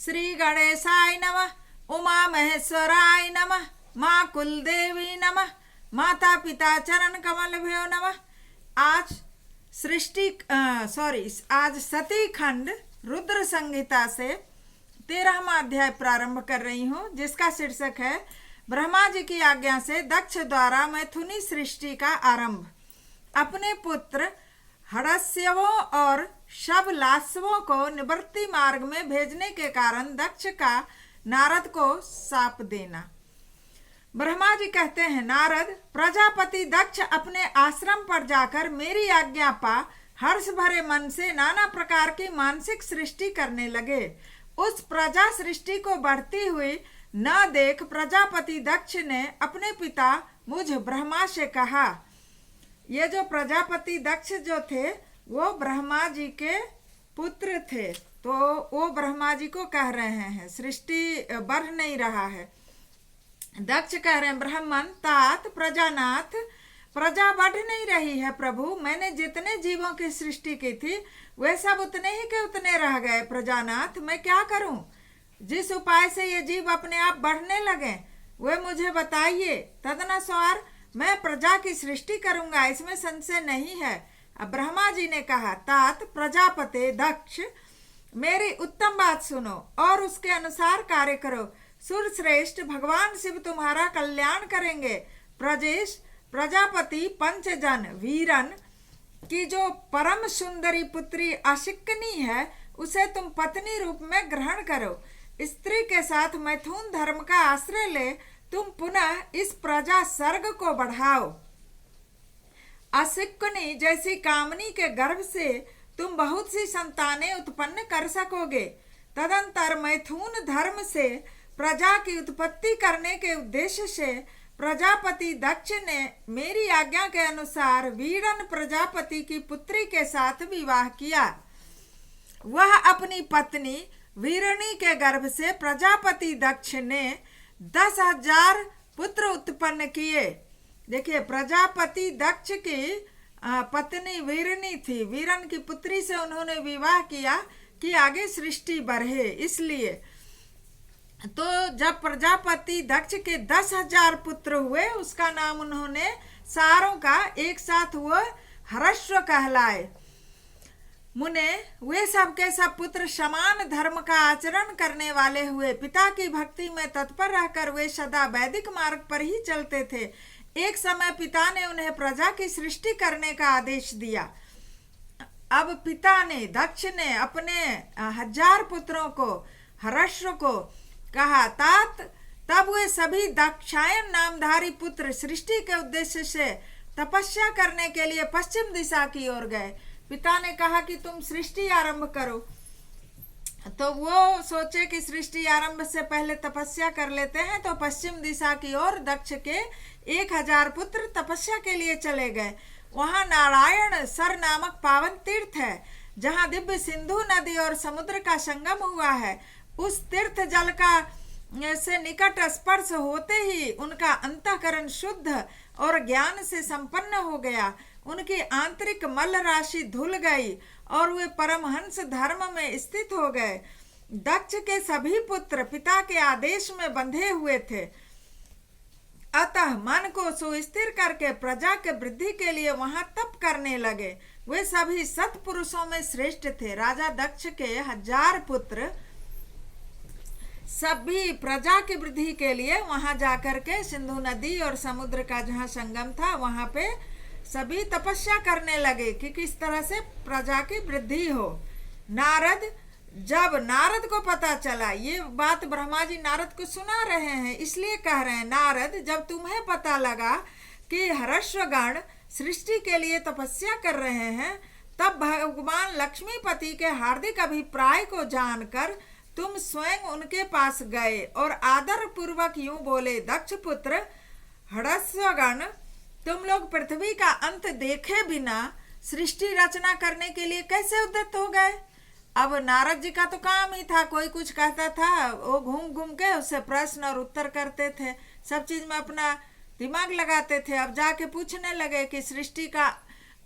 श्री गणेशाय नमः, उमा महेश्वराय नमः, माँ कुलदेवी नमः, माता पिता चरण कमल भ्यो नमः। आज सती खंड रुद्र संहिता से 13वां अध्याय प्रारंभ कर रही हूँ, जिसका शीर्षक है ब्रह्मा जी की आज्ञा से दक्ष द्वारा मैथुनी सृष्टि का आरंभ। अपने पुत्र हड़स्यवों और शबलास्वों को निवृत्ति मार्ग में भेजने के कारण दक्ष का नारद को शाप देना। ब्रह्मा जी कहते हैं, नारद, प्रजापति दक्ष अपने आश्रम पर जाकर मेरी आज्ञा पा हर्ष भरे मन से नाना प्रकार की मानसिक सृष्टि करने लगे। उस प्रजा सृष्टि को बढ़ती हुई न देख प्रजापति दक्ष ने अपने पिता मुझ ब्रह्मा से कहा। ये जो प्रजापति दक्ष जो थे वो ब्रह्मा जी के पुत्र थे, तो वो ब्रह्मा जी को कह रहे हैं सृष्टि बढ़ नहीं रहा है। दक्ष कह रहे हैं, ब्राह्मण तात प्रजानाथ, प्रजा बढ़ नहीं रही है प्रभु। मैंने जितने जीवों की सृष्टि की थी वे सब उतने ही के उतने रह गए प्रजानाथ। मैं क्या करूं? जिस उपाय से ये जीव अपने आप बढ़ने लगे वे मुझे बताइए, तदनुसार मैं प्रजा की सृष्टि करूंगा, इसमें संशय नहीं है। अब ब्रह्मा जी ने कहा, तात प्रजापते दक्ष, मेरी उत्तम बात सुनो और उसके अनुसार कार्य करो। सुर श्रेष्ठ भगवान शिव तुम्हारा कल्याण करेंगे। प्रजेश प्रजापति पंचजन वीरन की जो परम सुंदरी पुत्री अशिकनी है उसे तुम पत्नी रूप में ग्रहण करो। स्त्री के साथ मैथुन धर्म का आश्रय ले तुम पुनः इस प्रजा सर्ग को बढ़ाओ। अशिकनी जैसी कामनी के गर्भ से तुम बहुत सी संतानें उत्पन्न कर सकोगे। तदंतर मैथुन धर्म से प्रजा की उत्पत्ति करने के उद्देश्य से प्रजापति दक्ष ने मेरी आज्ञा के अनुसार वीरन प्रजापति की पुत्री के साथ विवाह किया। वह अपनी पत्नी वीरणी के गर्भ से प्रजापति दक्ष ने 10,000 पुत्र उत्पन्न किए। देखिए, प्रजापति दक्ष की पत्नी वीरणी थी। वीरन की पुत्री से उन्होंने विवाह किया कि आगे सृष्टि बढ़े। इसलिए तो जब प्रजापति दक्ष के 10,000 पुत्र हुए, उसका नाम उन्होंने सारों का एक साथ हुआ हर्ष्व कहलाए। मुने वे सब के सब पुत्र समान धर्म का आचरण करने वाले हुए। पिता की भक्ति में तत्पर रहकर वे सदा वैदिक मार्ग पर ही चलते थे। एक समय पिता ने उन्हें प्रजा की सृष्टि करने का आदेश दिया। अब पिता ने दक्ष ने अपने 1000 पुत्रों को हर्ष्व को कहा, तात तब वे सभी दक्षायन नामधारी पुत्र सृष्टि के उद्देश्य से तपस्या करने के लिए पश्चिम दिशा की ओर गए। पिता ने कहा कि तुम सृष्टि आरंभ करो, तो वो सोचे कि सृष्टि आरंभ से पहले तपस्या कर लेते हैं, तो पश्चिम दिशा की ओर दक्ष के 1000 पुत्र तपस्या के लिए चले गए। वहां नारायण सर नामक पावन तीर्थ है, जहां दिव्य सिंधु नदी और समुद्र का संगम हुआ है। उस तीर्थ जल का से निकट स्पर्श होते ही उनका अंतःकरण शुद्ध और ज्ञान से संपन्न हो गया। उनकी आंतरिक मल राशि धुल गई और वे परमहंस धर्म में स्थित हो गए। दक्ष के सभी पुत्र पिता के आदेश में बंधे हुए थे, अतः मन को सुस्थिर करके प्रजा के वृद्धि के लिए वहां तप करने लगे। वे सभी सत्पुरुषों में श्रेष्ठ थे। राजा दक्ष के 1000 पुत्र सभी प्रजा की वृद्धि के लिए वहां जाकर के सिंधु नदी और समुद्र का जहां संगम था वहां पे सभी तपस्या करने लगे कि किस तरह से प्रजा की वृद्धि हो। जब नारद को पता चला, ये बात ब्रह्मा जी नारद को सुना रहे हैं, इसलिए कह रहे हैं, नारद जब तुम्हें पता लगा कि हर्षगण सृष्टि के लिए तपस्या कर रहे हैं, तब भगवान लक्ष्मीपति के हार्दिक अभिप्राय को जानकर तुम स्वयं उनके पास गए और आदर पूर्वक यूं बोले, दक्ष पुत्र हर्षगण, तुम लोग पृथ्वी का अंत देखे बिना सृष्टि रचना करने के लिए कैसे उद्यत हो गए? अब नारद जी का तो काम ही था, कोई कुछ कहता था वो घूम घूम के उससे प्रश्न और उत्तर करते थे, सब चीज में अपना दिमाग लगाते थे। अब जाके पूछने लगे कि सृष्टि का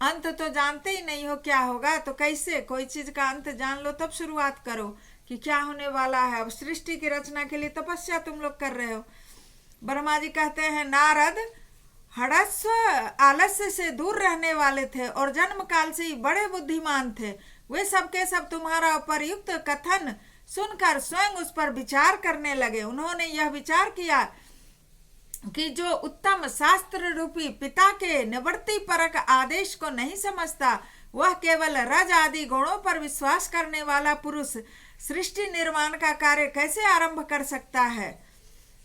अंत तो जानते ही नहीं हो क्या होगा, तो कैसे कोई चीज का अंत जान लो तब शुरुआत करो। कि क्या होने वाला है। अब सृष्टि की रचना के लिए तपस्या तुम लोग कर रहे हो। ब्रह्मा जी कहते हैं, नारद हड़स्व आलस्य से दूर रहने वाले थे और जन्म काल से ही बड़े बुद्धिमान थे। वे सब के सब तुम्हारा उपरयुक्त कथन सुनकर स्वयं उस पर विचार करने लगे। उन्होंने यह विचार किया कि जो उत्तम शास्त्र रूपी पिता के निवृत्ति परक आदेश को नहीं समझता, वह केवल रज आदि गुणों पर विश्वास करने वाला पुरुष सृष्टि निर्माण का कार्य कैसे आरंभ कर सकता है।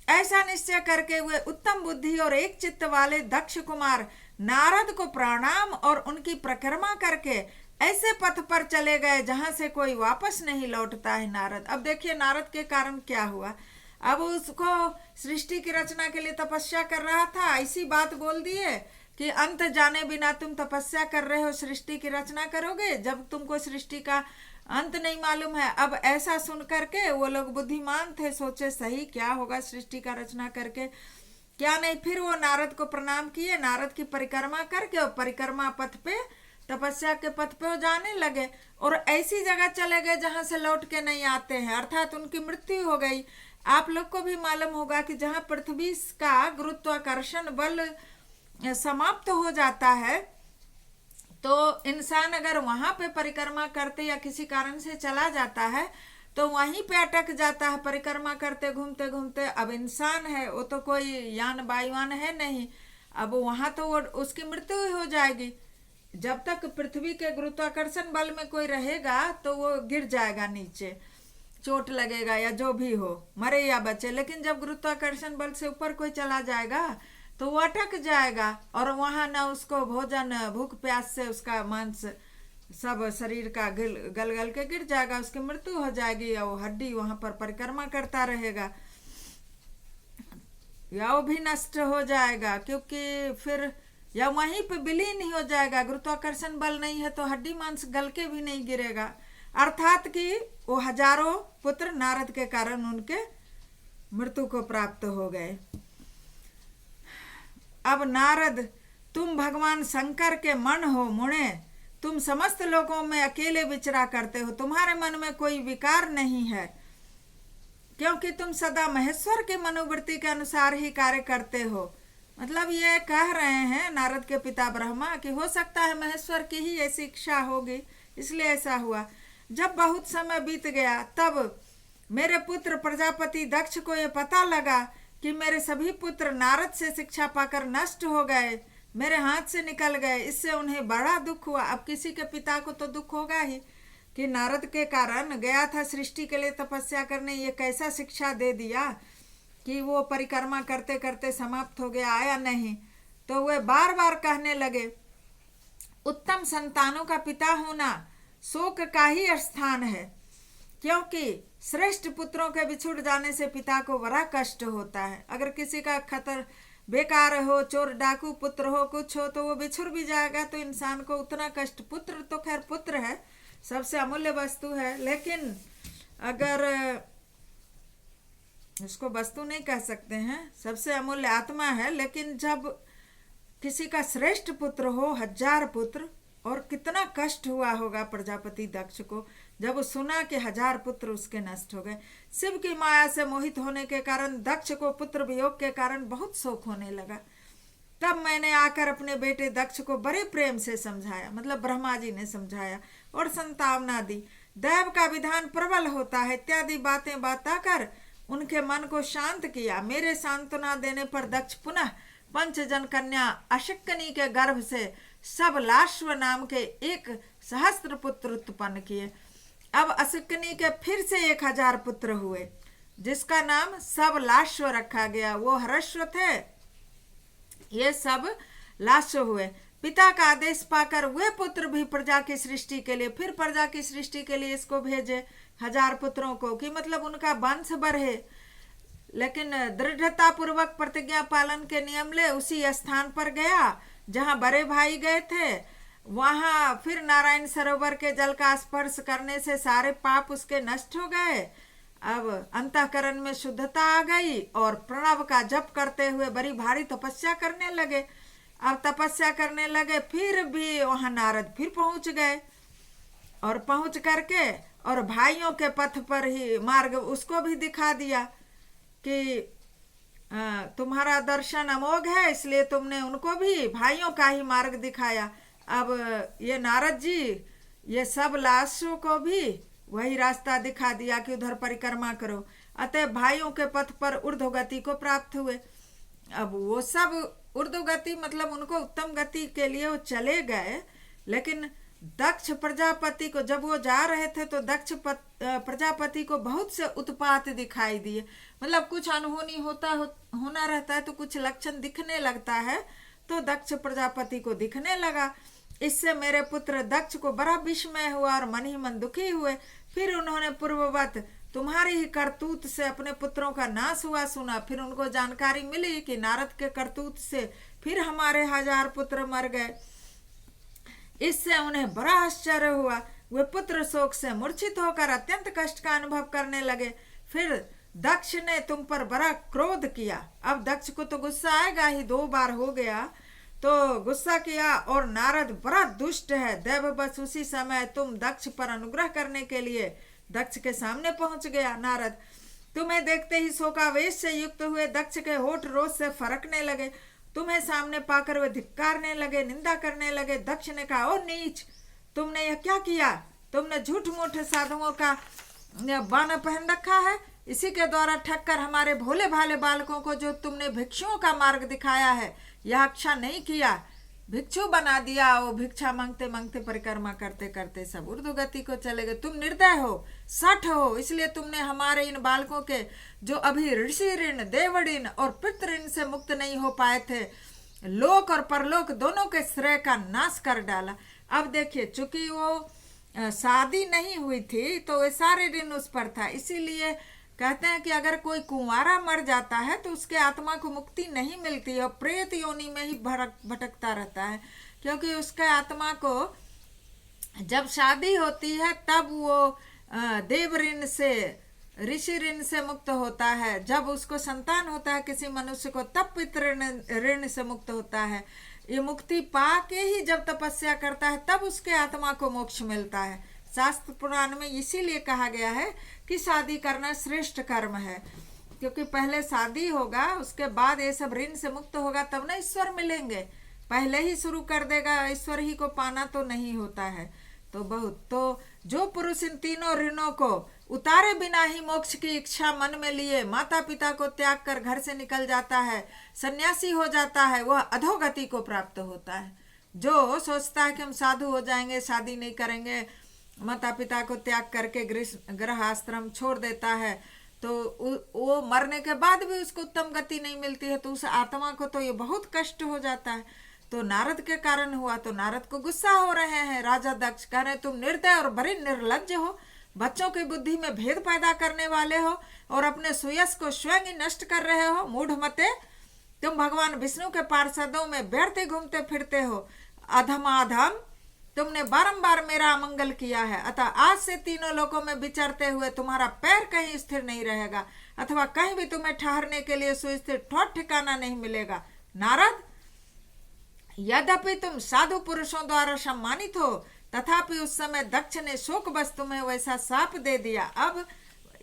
ऐसा निश्चय करके वे उत्तम बुद्धि और एक चित्त वाले दक्ष कुमार नारद को प्रणाम और उनकी परिक्रमा करके ऐसे पथ पर चले गए जहां से कोई वापस नहीं लौटता है। नारद, अब देखिए नारद के कारण क्या हुआ। अब उसको सृष्टि की रचना के लिए तपस्या कर रहा था, ऐसी बात बोल दिए कि अंत जाने बिना तुम तपस्या कर रहे हो, सृष्टि की रचना करोगे जब तुमको सृष्टि का अंत नहीं मालूम है। अब ऐसा सुन करके वो लोग बुद्धिमान थे, सोचे सही क्या होगा सृष्टि का रचना करके, क्या नहीं। फिर वो नारद को प्रणाम किए, नारद की परिक्रमा करके और परिक्रमा पथ पे, तपस्या के पथ पे वो जाने लगे और ऐसी जगह चले गए जहां से लौट के नहीं आते हैं, अर्थात उनकी मृत्यु हो गई। आप लोग को भी मालूम होगा कि जहां पृथ्वी का गुरुत्वाकर्षण बल समाप्त हो जाता है तो इंसान अगर वहां पे परिक्रमा करते या किसी कारण से चला जाता है तो वहीं पे अटक जाता है परिक्रमा करते घूमते घूमते। अब इंसान है, वो तो कोई यान वायुयान है नहीं, अब वहां तो वो उसकी मृत्यु ही हो जाएगी। जब तक पृथ्वी के गुरुत्वाकर्षण बल में कोई रहेगा तो वो गिर जाएगा नीचे, चोट लगेगा या जो भी हो, मरे या बचे। लेकिन जब गुरुत्वाकर्षण बल से ऊपर कोई चला जाएगा तो वो अटक जाएगा और वहां ना उसको भोजन, भूख प्यास से उसका मांस सब शरीर का गल गल के गिर जाएगा, उसकी मृत्यु हो जाएगी या वो हड्डी वहां पर परिक्रमा करता रहेगा या वो भी नष्ट हो जाएगा, क्योंकि फिर या वहीं पे विलीन ही हो जाएगा। गुरुत्वाकर्षण बल नहीं है तो हड्डी मांस गल के भी नहीं गिरेगा। अर्थात कि वो हजारों पुत्र नारद के कारण उनके मृत्यु को प्राप्त हो गए। अब नारद, तुम भगवान शंकर के मन हो मुणे, तुम समस्त लोगों में अकेले विचरा करते हो, तुम्हारे मन में कोई विकार नहीं है, क्योंकि तुम सदा महेश्वर के मनोवृत्ति के अनुसार ही कार्य करते हो। मतलब ये कह रहे हैं नारद के पिता ब्रह्मा कि हो सकता है महेश्वर की ही ऐसी इच्छा होगी, इसलिए ऐसा हुआ। जब बहुत समय बीत गया तब मेरे पुत्र प्रजापति दक्ष को यह पता लगा कि मेरे सभी पुत्र नारद से शिक्षा पाकर नष्ट हो गए, मेरे हाथ से निकल गए। इससे उन्हें बड़ा दुख हुआ। अब किसी के पिता को तो दुख होगा ही कि नारद के कारण गया था सृष्टि के लिए तपस्या करने, ये कैसा शिक्षा दे दिया कि वो परिक्रमा करते करते समाप्त हो गया, आया नहीं। तो वे बार बार कहने लगे, उत्तम संतानों का पिता होना शोक का ही स्थान है, क्योंकि श्रेष्ठ पुत्रों के बिछुड़ जाने से पिता को बड़ा कष्ट होता है। अगर किसी का खतर बेकार हो, चोर डाकू पुत्र हो, कुछ हो, तो वो बिछुड़ भी जाएगा तो इंसान को उतना कष्ट। पुत्र तो खैर पुत्र है, सबसे अमूल्य वस्तु है, लेकिन अगर उसको वस्तु नहीं कह सकते हैं, सबसे अमूल्य आत्मा है। लेकिन जब किसी का श्रेष्ठ पुत्र हो, 1000 पुत्र, और कितना कष्ट हुआ होगा प्रजापति दक्ष को जब वो सुना कि 1000 पुत्र उसके नष्ट हो गए। शिव की माया से मोहित होने के कारण दक्ष को पुत्र वियोग के कारण बहुत शोक होने लगा। तब मैंने आकर अपने बेटे दक्ष को बड़े प्रेम से समझाया, मतलब ब्रह्मा जी ने समझाया और संतावना दी। दैव का विधान प्रबल होता है इत्यादि बातें बताकर उनके मन को शांत किया। मेरे सांत्वना देने पर दक्ष पुनः पंचजन कन्या अशक्कनी के गर्भ से सब लाश्व नाम के 1000 पुत्र उत्पन्न किए। अब अशक्कनी के फिर से 1000 पुत्र हुए, जिसका नाम सब लाश्व रखा गया। वो हर्षव थे, ये सब लाश्व हुए। पिता का आदेश पाकर वे पुत्र भी प्रजा की सृष्टि के लिए, फिर प्रजा की सृष्टि के लिए इसको भेजे 1000 पुत्रों को, कि मतलब उनका वंश बढ़े। लेकिन दृढ़ता पूर्वक प्रतिज्ञा पालन के नियम ले उसी स्थान पर गया जहां बड़े भाई गए थे। वहां फिर नारायण सरोवर के जल का स्पर्श करने से सारे पाप उसके नष्ट हो गए। अब अंतःकरण में शुद्धता आ गई और प्रणव का जप करते हुए बड़ी भारी तपस्या करने लगे। अब तपस्या करने लगे, फिर भी वहां नारद फिर पहुंच गए और पहुंच करके और भाइयों के पथ पर ही मार्ग उसको भी दिखा दिया कि तुम्हारा दर्शन अमोघ है, इसलिए तुमने उनको भी भाइयों का ही मार्ग दिखाया। अब ये नारद जी ये सब लाशों को भी वही रास्ता दिखा दिया कि उधर परिक्रमा करो। अतः भाइयों के पथ पर ऊर्ध्वगति को प्राप्त हुए। अब वो सब ऊर्ध्वगति मतलब उनको उत्तम गति के लिए वो चले गए, लेकिन दक्ष प्रजापति को जब वो जा रहे थे तो दक्ष प्रजापति को बहुत से उत्पात दिखाई दिए। मतलब कुछ अनहोनी होना रहता है तो कुछ लक्षण दिखने लगता है, तो दक्ष प्रजापति को दिखने लगा। इससे मेरे पुत्र दक्ष को बड़ा विस्मय हुआ और मन ही मन दुखी हुए। फिर उन्होंने पूर्ववत तुम्हारी ही करतूत से अपने पुत्रों का नाश हुआ सुना। फिर उनको जानकारी मिली कि नारद के करतूत से फिर हमारे 1000 पुत्र मर गए। इससे उन्हें बड़ा आश्चर्य हुआ। वे पुत्र शोक से मूर्छित होकर अत्यंत कष्ट का अनुभव करने लगे। फिर दक्ष ने तुम पर बड़ा क्रोध किया। अब दक्ष को तो गुस्सा आएगा ही, 2 बार हो गया तो गुस्सा किया। और नारद बड़ा दुष्ट है, दैववश उसी समय तुम दक्ष पर अनुग्रह करने के लिए दक्ष के सामने पहुंच गया। नारद तुम्हें देखते ही शोकावेश से युक्त हुए दक्ष के होठ रोज से फरकने लगे। तुम्हें सामने पाकर वे धिक्कारने लगे, निंदा करने लगे। दक्ष ने कहा, ओ नीच, तुमने यह क्या किया? तुमने झूठ मूठ साधुओं का बाना पहन रखा है। इसी के द्वारा ठग कर हमारे भोले भाले बालकों को जो तुमने भिक्षुओं का मार्ग दिखाया है, यह अच्छा नहीं किया। भिक्षु बना दिया। वो भिक्षा मांगते मांगते परिक्रमा करते करते सब ऊर्ध्वगति को चले गए। तुम निर्दय हो, सठ हो, इसलिए तुमने हमारे इन बालकों के जो अभी ऋषि ऋण, देव ऋण और पितृ ऋण से मुक्त नहीं हो पाए थे, लोक और परलोक दोनों के श्रेय का नाश कर डाला। अब देखिए, चूंकि वो शादी नहीं हुई थी तो वे सारे ऋण उस पर था। इसीलिए कहते हैं कि अगर कोई कुंवारा मर जाता है तो उसके आत्मा को मुक्ति नहीं मिलती है, प्रेत योनि में ही भटकता रहता है। क्योंकि उसके आत्मा को जब शादी होती है तब वो देव ऋण से, ऋषि ऋण से मुक्त होता है। जब उसको संतान होता है किसी मनुष्य को, तब पितृ ऋण से मुक्त होता है। ये मुक्ति पा के ही जब तपस्या करता है तब उसके आत्मा को मोक्ष मिलता है। शास्त्र पुराण में इसीलिए कहा गया है कि शादी करना श्रेष्ठ कर्म है, क्योंकि पहले शादी होगा, उसके बाद ये सब ऋण से मुक्त होगा, तब ना ईश्वर मिलेंगे। पहले ही शुरू कर देगा, ईश्वर ही को पाना तो नहीं होता है। तो जो पुरुष इन तीनों ऋणों को उतारे बिना ही मोक्ष की इच्छा मन में लिए माता पिता को त्याग कर घर से निकल जाता है, सन्यासी हो जाता है, वह अधोगति को प्राप्त होता है। जो सोचता है कि हम साधु हो जाएंगे, शादी नहीं करेंगे, माता पिता को त्याग करके गृह आश्रम छोड़ देता है, तो वो मरने के बाद भी उसको उत्तम गति नहीं मिलती है, तो उस आत्मा को तो ये बहुत कष्ट हो जाता है। तो नारद के कारण हुआ। तो नारद को गुस्सा हो रहे हैं। राजा दक्ष कह रहे, तुम निर्दय और बड़े निर्लज्ज हो, बच्चों की बुद्धि में भेद पैदा करने वाले हो और अपने सुयश को स्वयं ही नष्ट कर रहे हो। मूढ़ मते, तुम भगवान विष्णु के पार्षदों में व्यर्थ घूमते फिरते हो। अधमाधम, तुमने बारंबार मेरा अमंगल किया है, अतः आज से तीनों लोकों में विचरते हुए तुम्हारा पैर कहीं स्थिर नहीं रहेगा, अथवा कहीं भी तुम्हें ठहरने के लिए सुस्थिर ठोर ठिकाना नहीं मिलेगा। नारद, यद्यपि तुम साधु पुरुषों द्वारा सम्मानित हो, तथापि उस समय दक्ष ने शोक बस तुम्हें वैसा शाप दे दिया। अब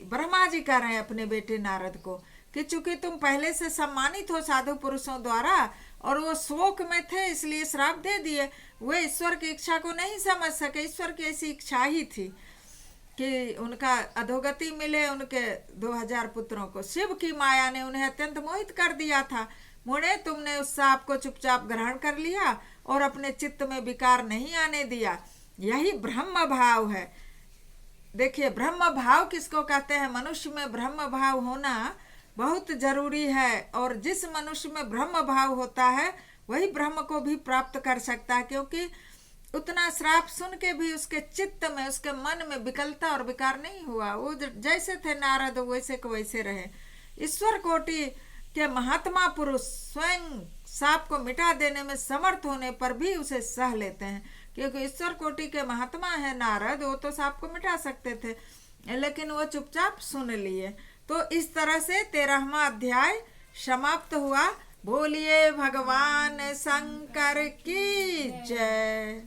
ब्रह्मा जी कह रहे हैं अपने बेटे नारद को कि चूंकि तुम पहले से सम्मानित हो साधु पुरुषों द्वारा और वो शोक में थे, इसलिए श्राप दे दिए। वे ईश्वर की इच्छा को नहीं समझ सके। ईश्वर की ऐसी इच्छा ही थी कि उनका अधोगति मिले, उनके 2000 पुत्रों को। शिव की माया ने उन्हें अत्यंत मोहित कर दिया था। मुने, तुमने उस शाप को चुपचाप ग्रहण कर लिया और अपने चित्त में विकार नहीं आने दिया। यही ब्रह्म भाव है। देखिए, ब्रह्म भाव किसको कहते हैं? मनुष्य में ब्रह्म भाव होना बहुत जरूरी है, और जिस मनुष्य में ब्रह्म भाव होता है वही ब्रह्म को भी प्राप्त कर सकता है। क्योंकि उतना श्राप सुन के भी उसके चित्त में, उसके मन में विकलता और विकार नहीं हुआ। वो जैसे थे नारद वैसे को वैसे रहे। ईश्वर कोटि के महात्मा पुरुष स्वयं साप को मिटा देने में समर्थ होने पर भी उसे सह लेते हैं, क्योंकि ईश्वर कोटि के महात्मा है नारद, वो तो साप को मिटा सकते थे, लेकिन वो चुपचाप सुन लिए। तो इस तरह से 13वां अध्याय समाप्त हुआ। बोलिए भगवान शंकर की जय।